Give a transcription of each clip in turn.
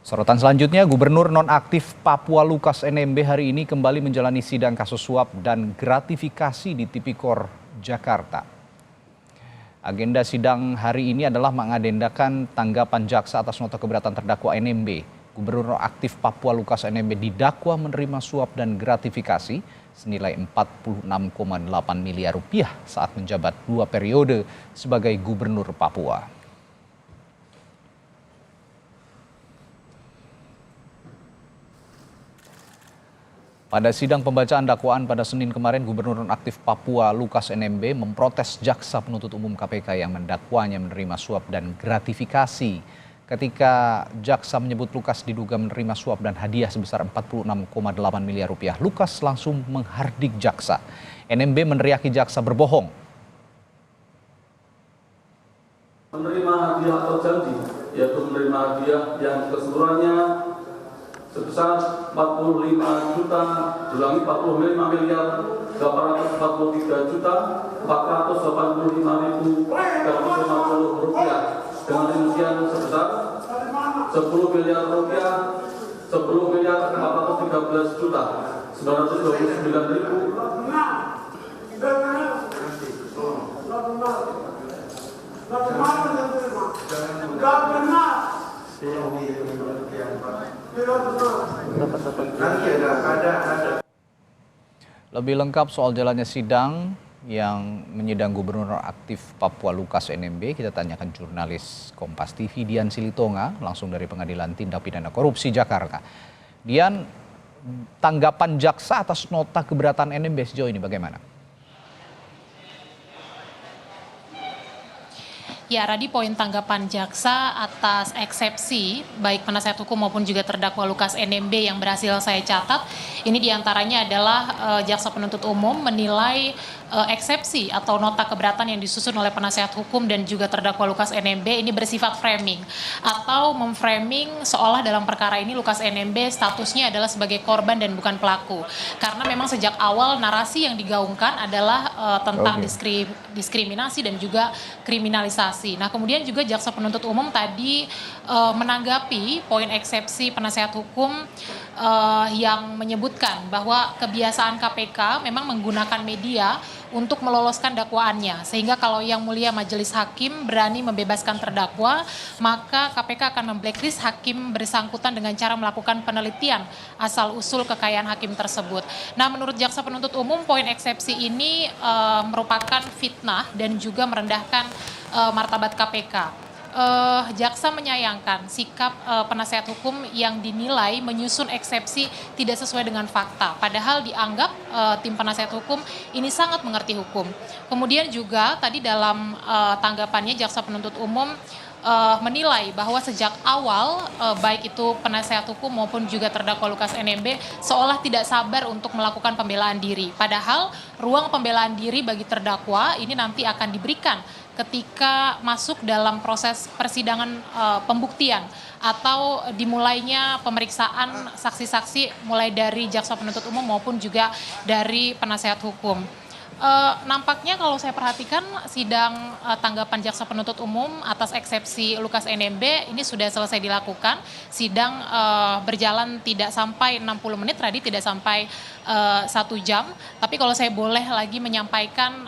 Sorotan selanjutnya, Gubernur nonaktif Papua Lukas NMB hari ini kembali menjalani sidang kasus suap dan gratifikasi di Tipikor, Jakarta. Agenda sidang hari ini adalah mengagendakan tanggapan jaksa atas nota keberatan terdakwa NMB. Gubernur nonaktif Papua Lukas NMB didakwa menerima suap dan gratifikasi senilai 46,8 miliar rupiah saat menjabat 2 periode sebagai Gubernur Papua. Pada sidang pembacaan dakwaan pada Senin kemarin, Gubernur nonaktif Papua Lukas NMB memprotes jaksa penuntut umum KPK yang mendakwanya menerima suap dan gratifikasi. Ketika jaksa menyebut Lukas diduga menerima suap dan hadiah sebesar 46,8 miliar rupiah, Lukas langsung menghardik jaksa. NMB meneriaki jaksa berbohong. Menerima hadiah atau janji, yaitu menerima hadiah yang keseluruhannya sebesar 45 miliar 843 juta 485.350 rupiah dengan rincian sebesar 10 miliar rupiah 10 miliar 413 juta 929.000 Lebih lengkap soal jalannya sidang yang menyidang Gubernur aktif Papua Lukas NMB, kita tanyakan jurnalis Kompas TV Dian Silitonga langsung dari Pengadilan Tindak Pidana Korupsi Jakarta. Dian, tanggapan jaksa atas nota keberatan NMB sejauh ini bagaimana? Ya, Radi, poin tanggapan jaksa atas eksepsi baik penasihat hukum maupun juga terdakwa Lukas NMB yang berhasil saya catat, ini diantaranya adalah jaksa penuntut umum menilai eksepsi atau nota keberatan yang disusun oleh penasihat hukum dan juga terdakwa Lukas NMB ini bersifat framing atau memframing seolah dalam perkara ini Lukas NMB statusnya adalah sebagai korban dan bukan pelaku. Karena memang sejak awal narasi yang digaungkan adalah tentang diskriminasi dan juga kriminalisasi. Nah, kemudian juga jaksa penuntut umum tadi menanggapi poin eksepsi penasihat hukum yang menyebutkan bahwa kebiasaan KPK memang menggunakan media untuk meloloskan dakwaannya, sehingga kalau Yang Mulia Majelis Hakim berani membebaskan terdakwa, maka KPK akan memblacklist hakim bersangkutan dengan cara melakukan penelitian asal-usul kekayaan hakim tersebut. Nah, menurut jaksa penuntut umum, poin eksepsi ini merupakan fitnah dan juga merendahkan martabat KPK. Jaksa menyayangkan sikap penasihat hukum yang dinilai menyusun eksepsi tidak sesuai dengan fakta. Padahal dianggap tim penasihat hukum ini sangat mengerti hukum. Kemudian juga tadi dalam tanggapannya jaksa penuntut umum menilai bahwa sejak awal baik itu penasihat hukum maupun juga terdakwa Lukas NMB seolah tidak sabar untuk melakukan pembelaan diri. Padahal ruang pembelaan diri bagi terdakwa ini nanti akan diberikan ketika masuk dalam proses persidangan pembuktian atau dimulainya pemeriksaan saksi-saksi mulai dari jaksa penuntut umum maupun juga dari penasihat hukum. Nampaknya kalau saya perhatikan sidang tanggapan jaksa penuntut umum atas eksepsi Lukas NMB ini sudah selesai dilakukan. Sidang berjalan tidak sampai 60 menit, tadi tidak sampai 1 jam. Tapi kalau saya boleh lagi menyampaikan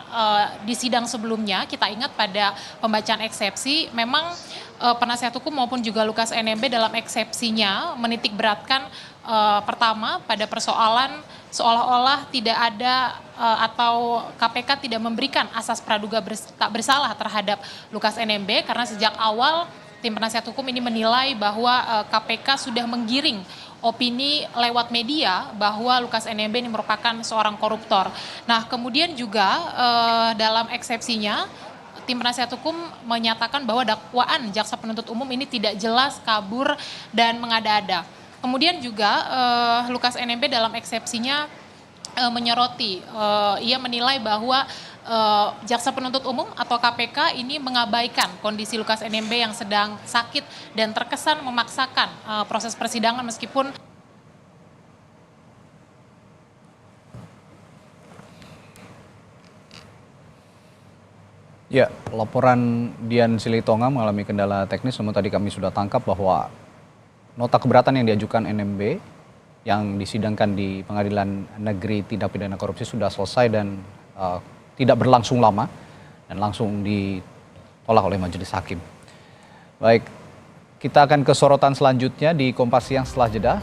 di sidang sebelumnya, kita ingat pada pembacaan eksepsi memang penasihat hukum maupun juga Lukas NMB dalam eksepsinya menitik beratkan pertama pada persoalan seolah-olah tidak ada atau KPK tidak memberikan asas praduga tak bersalah terhadap Lukas NMB karena sejak awal tim penasihat hukum ini menilai bahwa KPK sudah menggiring opini lewat media bahwa Lukas NMB ini merupakan seorang koruptor. Nah, kemudian juga dalam eksepsinya tim penasihat hukum menyatakan bahwa dakwaan jaksa penuntut umum ini tidak jelas, kabur, dan mengada-ada. Kemudian juga Lukas NMB dalam eksepsinya menyoroti, ia menilai bahwa jaksa penuntut umum atau KPK ini mengabaikan kondisi Lukas NMB yang sedang sakit dan terkesan memaksakan proses persidangan meskipun Ya, laporan Dian Silitonga mengalami kendala teknis, namun tadi kami sudah tangkap bahwa nota keberatan yang diajukan NMB yang disidangkan di Pengadilan Negeri Tindak Pidana Korupsi sudah selesai dan tidak berlangsung lama dan langsung ditolak oleh majelis hakim. Baik, kita akan ke sorotan selanjutnya di Kompas Siang setelah jeda.